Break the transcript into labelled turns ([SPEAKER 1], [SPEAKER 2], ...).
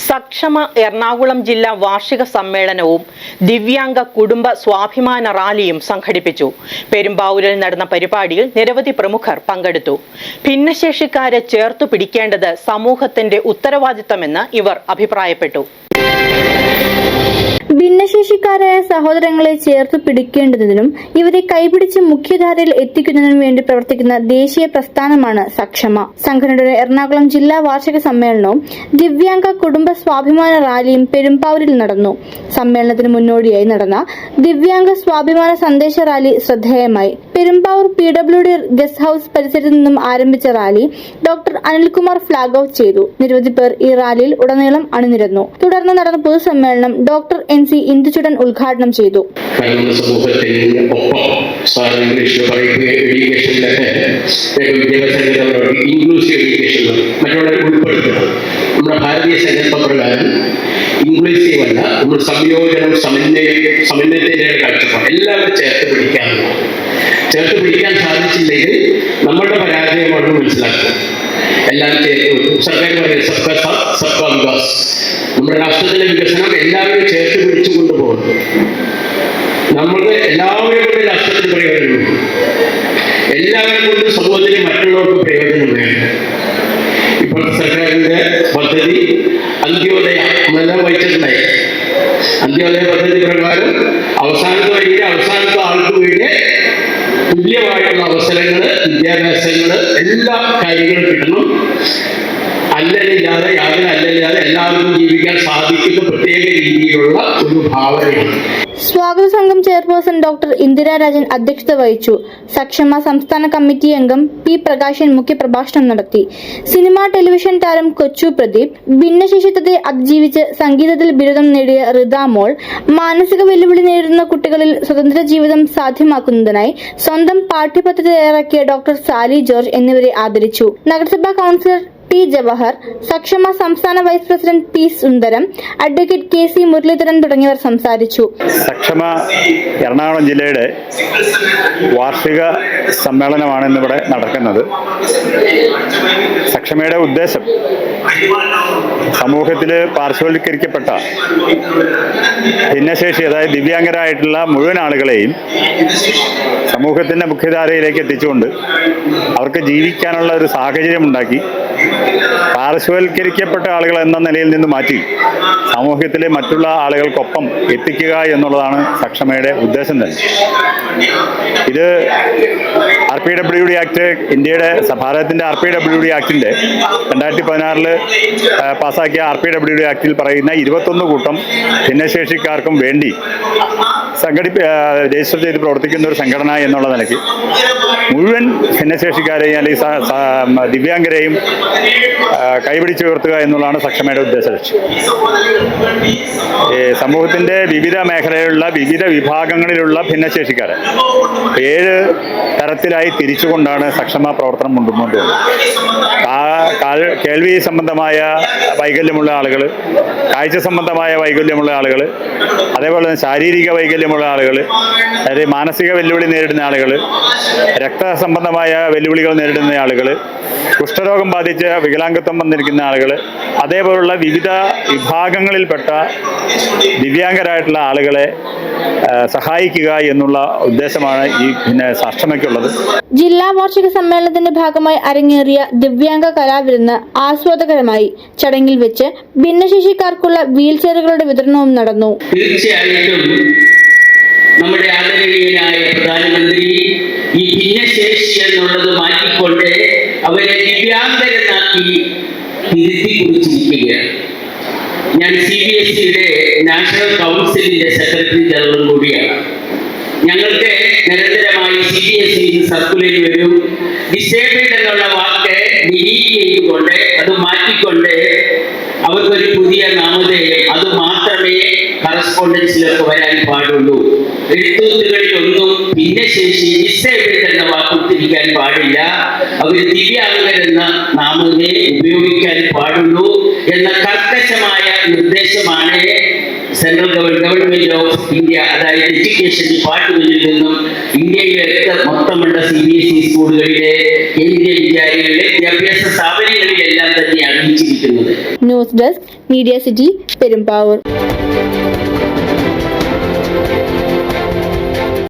[SPEAKER 1] സക്ഷമ എറണാകുളം ജില്ലാ വാർഷിക സമ്മേളനവും ദിവ്യാംഗ കുടുംബ സ്വാഭിമാന റാലിയും സംഘടിപ്പിച്ചു. പെരുമ്പാവൂരിൽ നടന്ന പരിപാടിയിൽ നിരവധി പ്രമുഖർ പങ്കെടുത്തു. ഭിന്നശേഷിക്കാരെ ചേർത്തു പിടിക്കേണ്ടത് സമൂഹത്തിന്റെ ഉത്തരവാദിത്തമെന്ന് ഇവർ അഭിപ്രായപ്പെട്ടു.
[SPEAKER 2] ഭിന്നശേഷിക്കാരായ സഹോദരങ്ങളെ ചേർത്ത് പിടിക്കേണ്ടതിനും ഇവരെ കൈപിടിച്ച് മുഖ്യധാരയിൽ എത്തിക്കുന്നതിനും വേണ്ടി പ്രവർത്തിക്കുന്ന ദേശീയ പ്രസ്ഥാനമാണ് സക്ഷമ. സംഘടനയുടെ എറണാകുളം ജില്ലാ വാർഷിക സമ്മേളനവും ദിവ്യാംഗ കുടുംബ സ്വാഭിമാന റാലിയും പെരുമ്പാവൂരിൽ നടന്നു. സമ്മേളനത്തിന് മുന്നോടിയായി നടന്ന ദിവ്യാംഗ സ്വാഭിമാന സന്ദേശ റാലി ശ്രദ്ധേയമായി. പെരുമ്പാവൂർ PWD ഗസ്റ്റ് ഹൌസ് പരിസരത്തു നിന്നും ആരംഭിച്ച rally doctor Anilkumar flag off ചെയ്തു. നിരവധി പേർ ഈ റാലിയിൽ ഉടനീളം അണിനിരന്നു. തുടർന്ന് നടന്ന പൊതുസമ്മേളനം ഡോക്ടർ NC ഇന്ദുചൂടൻ ഉദ്ഘാടനം ചെയ്തു.
[SPEAKER 3] നമ്മുടെ ഭാരതീയ സങ്കല്പപ്രകാരം ഇൻക്ലൂസീവ് അല്ല, നമ്മൾ സംയോജനം സമന്വയത്തിന്റെ കാഴ്ചപ്പാട് എല്ലാവരും ചേർത്ത് പിടിക്കാൻ സാധിച്ചില്ലെങ്കിൽ നമ്മളുടെ പരാജയമാണെന്ന് മനസ്സിലാക്കുക. എല്ലാം സർക്കാർ പറയുന്നത് സബ്കാ സാത്ത് സബ്കാ വികാസ്. നമ്മുടെ രാഷ്ട്രത്തിലെ വികസനം എല്ലാവരും ചേർത്ത് പിടിച്ചു കൊണ്ടുപോകുന്നു. നമ്മൾക്ക് എല്ലാവരും കൊണ്ട് രാഷ്ട്രത്തിന് പ്രയോജനമുണ്ട്, എല്ലാവരും കൊണ്ട് സമൂഹത്തിന് മറ്റുള്ളവർക്ക് പ്രയോജനം വേണം. ഇപ്പോഴത്തെ സർക്കാരിന്റെ പദ്ധതി അന്ത്യോദയ നമ്മളെല്ലാം വായിച്ചിട്ടുണ്ടായി. അന്ത്യോദയ പദ്ധതി പ്രകാരം അവസാനത്തെ വഴിയിൽ അവസാനത്തെ ആൾക്ക് വേണ്ടി തുല്യമായിട്ടുള്ള അവസരങ്ങള്, വിദ്യാഭ്യാസങ്ങള്, എല്ലാ കാര്യങ്ങളും കിട്ടണം. യാതൊരു അല്ലലില്ലാതെ എല്ലാവർക്കും ജീവിക്കാൻ സാധിക്കുന്ന പ്രത്യേക രീതിയിലുള്ള ഒരു ഭാവനയാണ്.
[SPEAKER 2] സ്വാഗത സംഘം ചെയർപേഴ്സൺ ഡോക്ടർ ഇന്ദിരാ രാജൻ അധ്യക്ഷത വഹിച്ചു. സക്ഷമ സംസ്ഥാന കമ്മിറ്റി അംഗം P. പ്രകാശൻ മുഖ്യപ്രഭാഷണം നടത്തി. സിനിമ ടെലിവിഷൻ താരം കൊച്ചു പ്രദീപ്, ഭിന്നശേഷിത്വത്തെ അതിജീവിച്ച് സംഗീതത്തിൽ ബിരുദം നേടിയ റിത മോൾ, മാനസിക വെല്ലുവിളി നേരിടുന്ന കുട്ടികളിൽ സ്വതന്ത്ര ജീവിതം സാധ്യമാക്കുന്നതിനായി സ്വന്തം പാഠ്യപദ്ധതി തയ്യാറാക്കിയ ഡോക്ടർ സാലി ജോർജ് എന്നിവരെ ആദരിച്ചു. നഗരസഭാ കൗൺസിലർ P. ജവഹർ, സക്ഷമ സംസ്ഥാന വൈസ് പ്രസിഡന്റ് P. സുന്ദരം, അഡ്വക്കേറ്റ് KC മുരളീധരൻ തുടങ്ങിയവർ സംസാരിച്ചു.
[SPEAKER 4] സക്ഷമ എറണാകുളം ജില്ലയുടെ വാർഷിക സമ്മേളനമാണ് ഇന്നിവിടെ നടക്കുന്നത്. സക്ഷമയുടെ ഉദ്ദേശം സമൂഹത്തിൽ പാർശ്വവൽക്കരിക്കപ്പെട്ട ഭിന്നശേഷി, അതായത് ദിവ്യാംഗരായിട്ടുള്ള മുഴുവൻ ആളുകളെയും സമൂഹത്തിന്റെ മുഖ്യധാരയിലേക്ക് എത്തിച്ചുകൊണ്ട് അവർക്ക് ജീവിക്കാനുള്ള ഒരു സാഹചര്യം ഉണ്ടാക്കി പാർശ്വവൽക്കരിക്കപ്പെട്ട ആളുകൾ എന്ന നിലയിൽ നിന്ന് മാറ്റി സമൂഹത്തിലെ മറ്റുള്ള ആളുകൾക്കൊപ്പം എത്തിക്കുക എന്നുള്ളതാണ് സക്ഷമയുടെ ഉദ്ദേശം തന്നെ. ഇത് RPWD ആക്ട്, ഇന്ത്യയുടെ ഭാരതത്തിന്റെ RPWD ആക്ടിന്റെ 2016 പാസാക്കിയ RPWD ആക്ടിൽ പറയുന്ന 21 കൂട്ടം ഭിന്നശേഷിക്കാർക്കും വേണ്ടി രജിസ്റ്റർ ചെയ്ത് പ്രവർത്തിക്കുന്ന ഒരു സംഘടന എന്നുള്ള നിലയ്ക്ക് മുഴുവൻ ഭിന്നശേഷിക്കാരെയും അല്ലെങ്കിൽ ദിവ്യാംഗരെയും കൈപിടിച്ച് ഉയർത്തുക എന്നുള്ളതാണ് സക്ഷമയുടെ ഉദ്ദേശ ലക്ഷ്യം. സമൂഹത്തിന്റെ വിവിധ മേഖലയിലുള്ള വിവിധ വിഭാഗങ്ങളിലുള്ള ഭിന്നശേഷിക്കാരെ 7 തരത്തിലായി തിരിച്ചുകൊണ്ടാണ് സക്ഷമ പ്രവർത്തനം മുന്നോട്ട് പോകുന്നത്. കേൾവി സംബന്ധമായ വൈകല്യമുള്ള ആളുകൾ, കാഴ്ച സംബന്ധമായ വൈകല്യമുള്ള ആളുകൾ, അതേപോലെ തന്നെ ശാരീരിക വൈകല്യമുള്ള ആളുകൾ, അതായത് മാനസിക വെല്ലുവിളി നേരിടുന്ന ആളുകൾ, രക്തസംബന്ധമായ വെല്ലുവിളികൾ നേരിടുന്ന ആളുകൾ, കുഷ്ഠരോഗം ബാധിച്ച വികലാംഗത്വം വന്നിരിക്കുന്ന ആളുകൾ, അതേപോലുള്ള വിവിധ വിഭാഗങ്ങളിൽപ്പെട്ട ദിവ്യാംഗരായിട്ടുള്ള ആളുകളെ സഹായിക്കുക എന്നുള്ള ഉദ്ദേശമാണ് ഈ സക്ഷമയ്ക്കുള്ളത്.
[SPEAKER 2] ജില്ലാ വാർഷിക സമ്മേളനത്തിന്റെ ഭാഗമായി അരങ്ങേറിയ ദിവ്യാംഗ കലാവിരുന്ന് ആസ്വാദകരമായി. ചടങ്ങിൽ വെച്ച് ഭിന്നശേഷിക്കാർക്കുള്ള വീൽചെയറുകളുടെ വിതരണവും നടന്നു.
[SPEAKER 3] തീർച്ചയായിട്ടും നമ്മുടെ ആദരണീയനായ പ്രധാനമന്ത്രി ഈ ഭിന്നശേഷി എന്നുള്ളത് മാറ്റിക്കൊണ്ട് അവരെ ദിവ്യാംഗരെന്നാക്കി തിരുത്തി കുറിച്ചിരിക്കുകയാണ്. ഞാൻ CBSEയുടെ നാഷണൽ കൗൺസിലിന്റെ സെക്രട്ടറി ജനറൽ കൂടിയാണ്. ഞങ്ങൾക്ക് നിരന്തരമായി CBSE സർക്കുലർ വരും. ഡിസേബിൾഡ് എന്നുള്ള വാക്ക് ഡിലീറ്റ് ചെയ്തുകൊണ്ട് അത് മാറ്റിക്കൊണ്ട് അവർക്കൊരു പുതിയ നാമധേയം അത് മാത്രമേ കറസ്പോണ്ടൻസിലൊക്കെ വരാൻ പാടുള്ളൂ. എഴുത്തുകളിലൊന്നും ഭിന്നശേഷി ഡിസേബിൾഡ് എന്ന വാക്ക് ഉദ്ധരിക്കാൻ പാടില്ല. അവർ ദിവ്യാംഗരെന്ന നാമത്തെ ഉപയോഗിക്കാൻ പാടുള്ളൂ എന്ന കർക്കശമായ നിർദ്ദേശമാണ് സെൻട്രൽ ഗവൺമെന്റ് ഓഫ് ഇന്ത്യ, അതായത് എഡ്യൂക്കേഷൻ ഡിപ്പാർട്ട്മെന്റിൽ നിന്നും ഇന്ത്യയിലെ മൊത്തമുള്ള CBSE സ്കൂളുകളിലെ കേന്ദ്രീയ വിദ്യാലയങ്ങളിലെ വിദ്യാഭ്യാസ സ്ഥാപനങ്ങളിലെല്ലാം തന്നെ അറിയിച്ചിരിക്കുന്നത്.
[SPEAKER 2] News desk media city Perumbavoor.